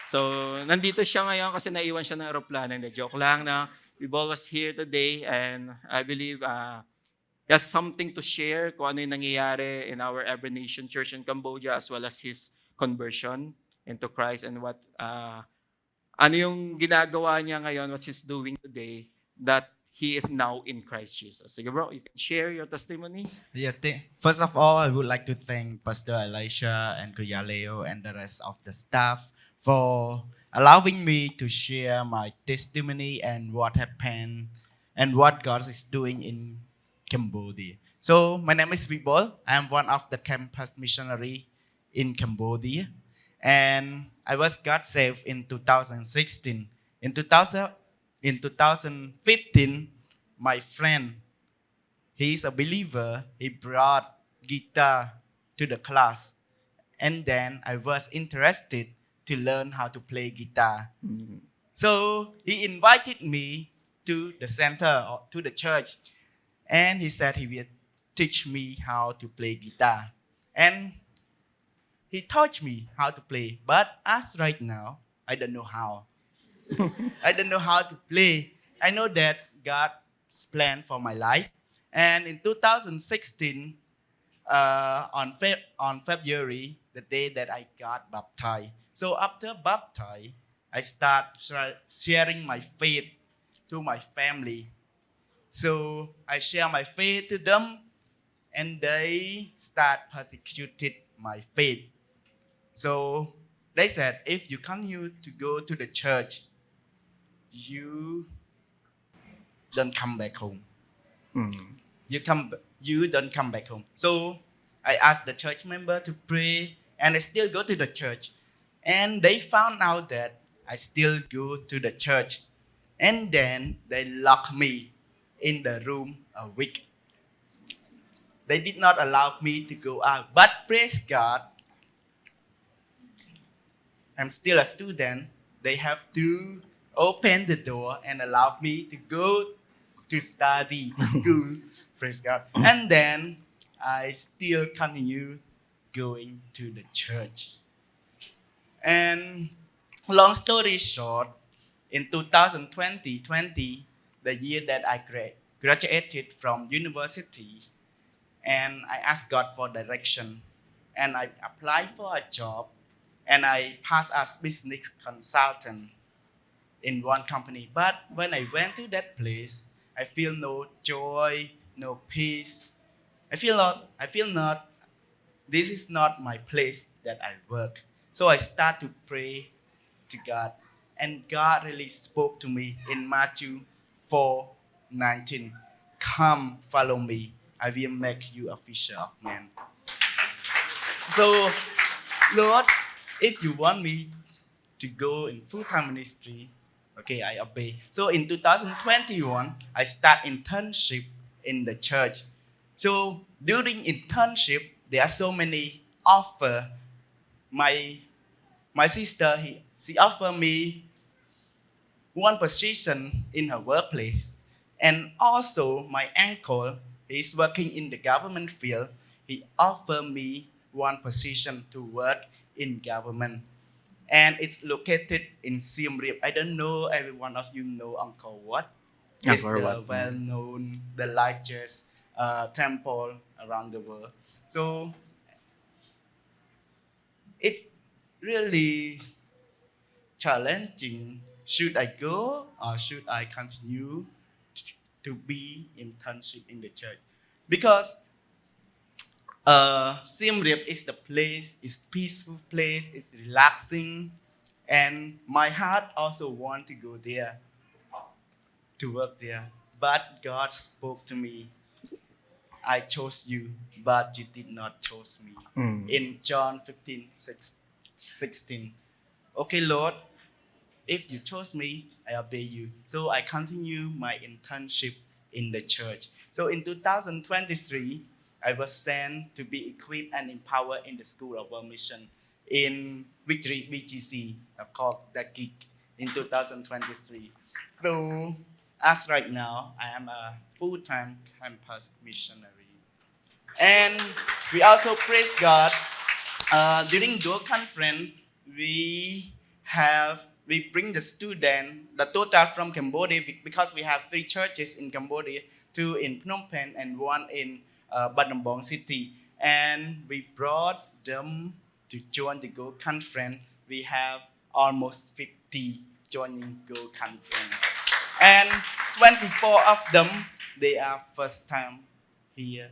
So nandito siya ngayon kasi naiwan siya ng aeroplano. Hindi, joke lang na Bibol was here today, and I believe he has something to share kung ano yung nangyayari in our Every Nation Church in Cambodia, as well as his conversion into Christ and what ano yung ginagawa niya ngayon, what he's doing today, that he is now in Christ Jesus. Sige bro, you can share your testimony. Yeah, first of all, I would like to thank Pastor Elisha and Kuya Leo and the rest of the staff for allowing me to share my testimony and what happened and what God is doing in Cambodia. So my name is Vibol. I am one of the campus missionary in Cambodia, and I was got saved in 2016. In 2015, my friend, he's a believer. He brought guitar to the class, and then I was interested to learn how to play guitar. So he invited me to the center or to the church, and he said he will teach me how to play guitar. And he taught me how to play, but as right now, I don't know how. I don't know how to play. I know that God's plan for my life. And in 2016, on February, the day that I got baptized. So after baptized, I start sharing my faith to my family. So I share my faith to them, and they start persecuted my faith. So they said, if you continue to go to the church, you don't come back home. You don't come back home. So I asked the church member to pray, and I still go to the church. And they found out that I still go to the church. And then they lock me in the room a week. they did not allow me to go out. But praise God, I'm still a student. They have to open the door and allow me to go to study to school. Praise God. And then I still continue going to the church. And long story short, in 2020, the year that I graduated from university, and I asked God for direction, and I applied for a job, and I passed as business consultant in one company. But when I went to that place, I feel no joy, no peace. I feel not, this is not my place that I work. So I start to pray to God. And God really spoke to me in Matthew 4:19. Come, follow me. I will make you a fisher of men. So, Lord, if you want me to go in full-time ministry, okay, I obey. So in 2021, I start internship in the church. So during internship, there are so many offer. My sister, she offered me one position in her workplace. And also my uncle, he's working in the government field. He offered me one position to work in government. And it's located in Siem Reap. I don't know every one of you know Angkor Wat. It's Angkor the Wat. well-known, the largest temple around the world. So it's really challenging. Should I go or should I continue to be internship in the church? Because Siem Reap is the place, it's peaceful place, it's relaxing, and my heart also want to go there, to work there. But God spoke to me, I chose you, but you did not choose me. In John 15:16. Okay, Lord, if you chose me, I obey you. So I continue my internship in the church. So in 2023, I was sent to be equipped and empowered in the School of World Mission in Victory BTC, called the GIG, in 2023. So as right now, I am a full-time campus missionary. And we also praise God. During Dual Conference, we bring the student, the total from Cambodia, because we have 3 churches in Cambodia, 2 in Phnom Penh and 1 in Battambang City. And we brought them to join the Go Conference. We have almost 50 joining Go Conference. And 24 of them, they are first time here,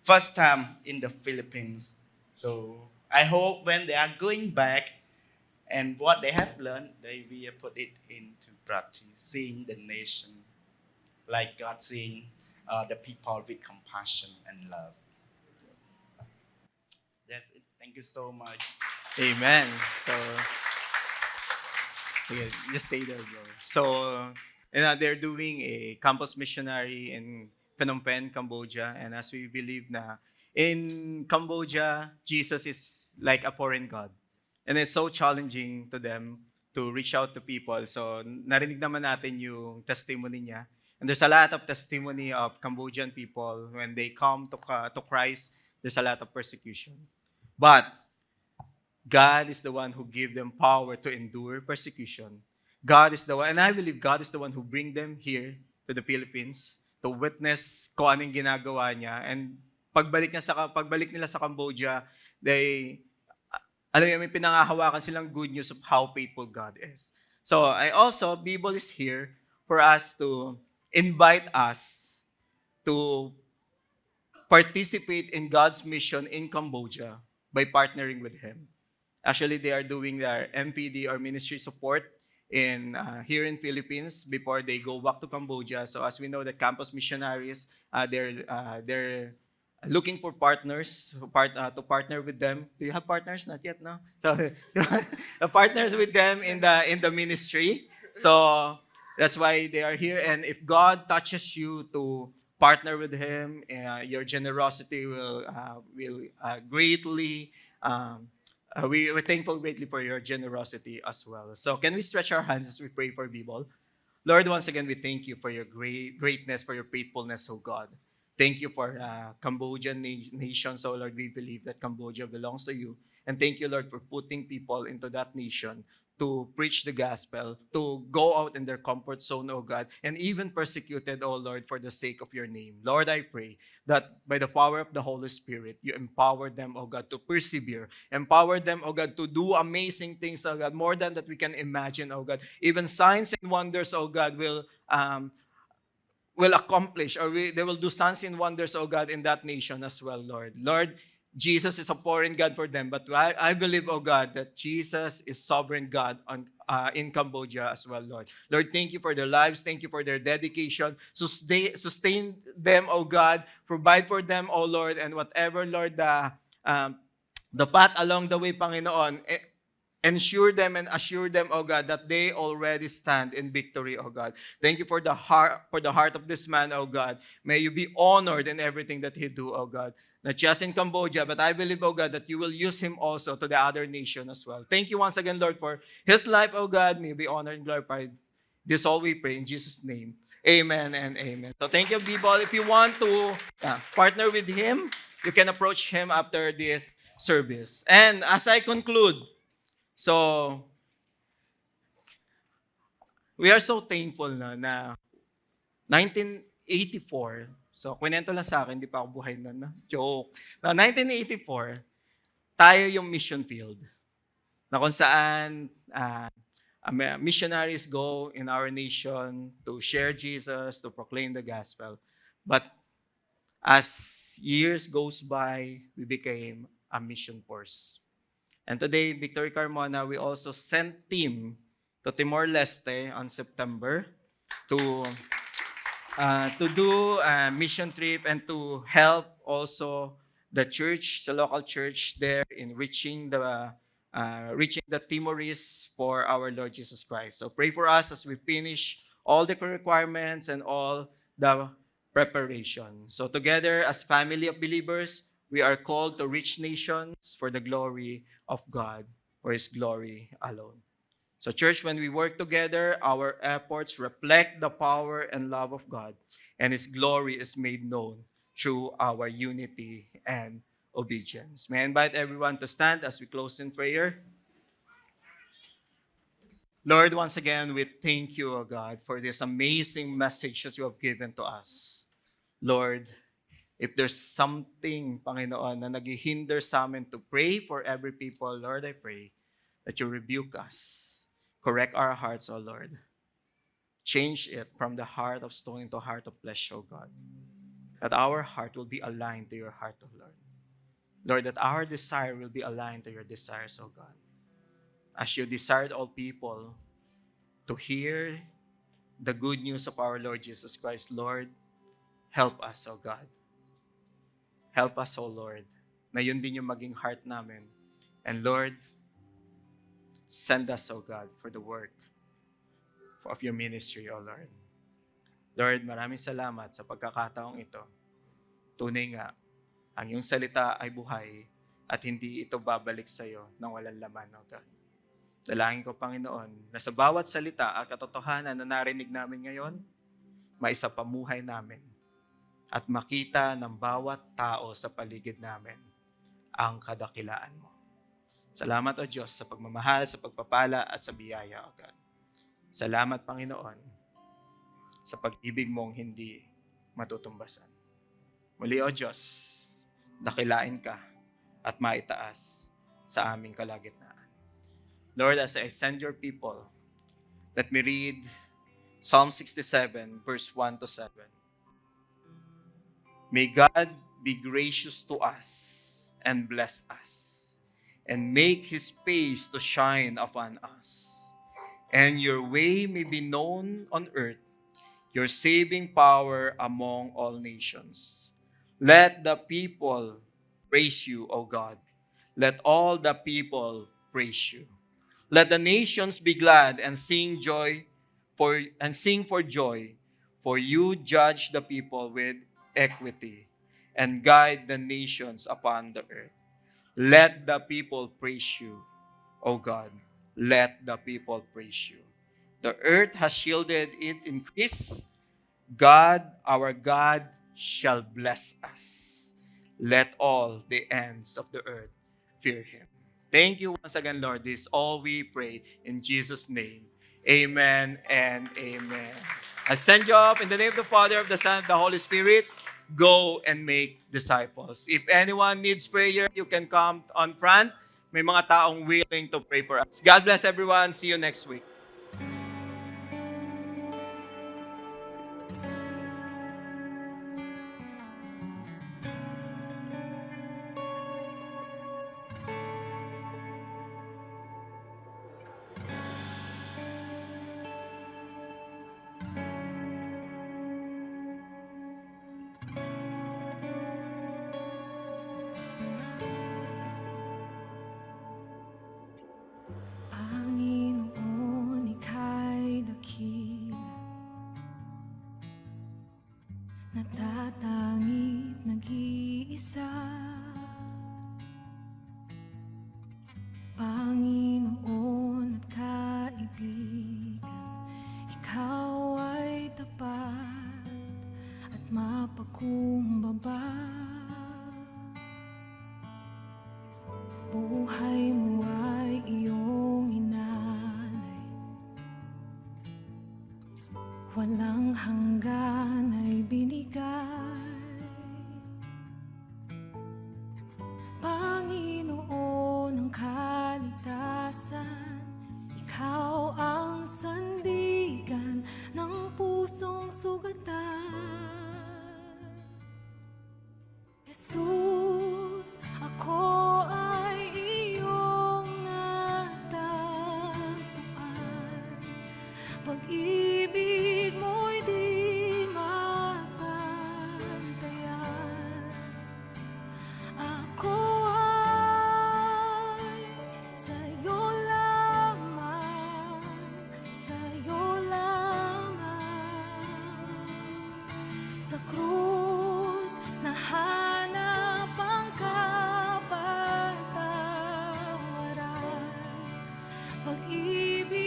first time in the Philippines. So I hope when they are going back and what they have learned, they will put it into practice, seeing the nation like God seeing the people with compassion and love. That's it. Thank you so much. Amen. So, sige, just stay there, bro. So, they're doing a campus missionary in Phnom Penh, Cambodia. And as we believe na in Cambodia, Jesus is like a foreign God. And it's so challenging to them to reach out to people. So, narinig naman natin yung testimony niya. And there's a lot of testimony of Cambodian people when they come to Christ, there's a lot of persecution. But God is the one who gave them power to endure persecution. God is the one, and I believe God is the one who bring them here to the Philippines to witness kung anong ginagawa niya. And pagbalik nila sa Cambodia, alam mo, may pinangahawakan silang good news of how faithful God is. So Bible is here for us to invite us to participate in God's mission in Cambodia by partnering with Him. Actually, they are doing their MPD or ministry support here in Philippines before they go back to Cambodia. So as we know, the campus missionaries, they're looking for partners to partner with them. Do you have partners? Not yet, no? So partners with them in the ministry. So that's why they are here. And if God touches you to partner with him. Your generosity will greatly. We're thankful greatly for your generosity as well. So can we stretch our hands as we pray for Bibol? Lord, once again, we thank you for your greatness, for your faithfulness, oh God. Thank you for Cambodian nation. So, Lord, we believe that Cambodia belongs to you. And thank you, Lord, for putting people into that nation to preach the gospel, to go out in their comfort zone, oh God, and even persecuted, oh Lord, for the sake of your name. Lord, I pray that by the power of the Holy Spirit, you empower them, oh God, to persevere. Empower them, oh God, to do amazing things, oh God, more than that we can imagine, oh God. Even signs and wonders, oh God, will accomplish, or they will do signs and wonders, oh God, in that nation as well, Lord. Lord, Jesus is a foreign God for them, but I believe, oh God, that Jesus is sovereign God in Cambodia as well, Lord. Lord, thank you for their lives. Thank you for their dedication. Sustain them, oh God. Provide for them, oh Lord, and whatever, Lord, the path along the way, Panginoon, ensure them and assure them, oh God, that they already stand in victory, oh God. Thank you for the heart of this man, oh God. May you be honored in everything that he do, oh God. Not just in Cambodia, but I believe, oh God, that you will use him also to the other nation as well. Thank you once again, Lord, for his life, oh God. May you be honored and glorified. This all we pray in Jesus' name. Amen and amen. So thank you, Bibol. If you want to partner with him, you can approach him after this service. And as I conclude, so we are so thankful na 1984, so kwento lang sa akin, hindi pa ako buhay na joke. Na 1984, tayo yung mission field. Na kung saan missionaries go in our nation to share Jesus, to proclaim the gospel. But as years goes by, we became a mission force. And today, Victory Carmona, we also sent team to Timor-Leste on September to do a mission trip and to help also the church, the local church there in reaching the Timorese for our Lord Jesus Christ. So pray for us as we finish all the requirements and all the preparation. So together as family of believers, we are called to reach nations for the glory of God, for His glory alone. So church, when we work together, our efforts reflect the power and love of God, and His glory is made known through our unity and obedience. May I invite everyone to stand as we close in prayer. Lord, once again, we thank you, O God, for this amazing message that you have given to us. Lord, if there's something, Panginoon, na naghihinder sa amin to pray for every people, Lord, I pray that you rebuke us. Correct our hearts, O Lord. Change it from the heart of stone into heart of flesh, O God. That our heart will be aligned to your heart, O Lord. Lord, that our desire will be aligned to your desires, O God. As you desired all people to hear the good news of our Lord Jesus Christ, Lord, help us, O God. Help us, O Lord, na yun din yung maging heart namin. And Lord, send us, O God, for the work of your ministry, O Lord. Lord, maraming salamat sa pagkakataong ito. Tunay nga, ang iyong salita ay buhay at hindi ito babalik sa iyo nang walang laman, O God. Dalangin ko, Panginoon, na sa bawat salita at katotohanan na narinig namin ngayon, maisapamuhay namin at makita ng bawat tao sa paligid namin ang kadakilaan mo. Salamat, O Diyos, sa pagmamahal, sa pagpapala at sa biyaya, O God. Salamat, Panginoon, sa pag-ibig mong hindi matutumbasan. Muli, O Diyos, dakilain ka at maitaas sa aming kalagitnaan. Lord, as I send your people, let me read Psalm 67, verse 1 to 7. May God be gracious to us and bless us, and make His face to shine upon us. And your way may be known on earth, your saving power among all nations. Let the people praise you, O God. Let all the people praise you. Let the nations be glad and sing for joy, for you judge the people with equity, and guide the nations upon the earth. Let the people praise you, O God. Let the people praise you. The earth has shielded it increase. God, our God, shall bless us. Let all the ends of the earth fear him. Thank you once again, Lord. This is all we pray in Jesus' name. Amen and amen. I send you up in the name of the Father, of the Son, of the Holy Spirit. Go and make disciples. If anyone needs prayer, you can come on front. May mga taong willing to pray for us. God bless everyone. See you next week. Panginoon, ika'y dakila, natatangit nag-iisa. Panginoon at kaibigan, ikaw ay tapat at mapakumbaba. Buhay mo ay iyong inalay, walang hanggan ay binigay. Panginoon ng kaligtasan, ikaw ang sandigan ng pusong sugatan. Jesus, ako ay iyong natagpuan. Pag-ibig mo'y di mapantayan. Ako ay sa'yo lamang, sa'yo lamang. Sa krus nahanap ang kapatawaran. Pag-ibig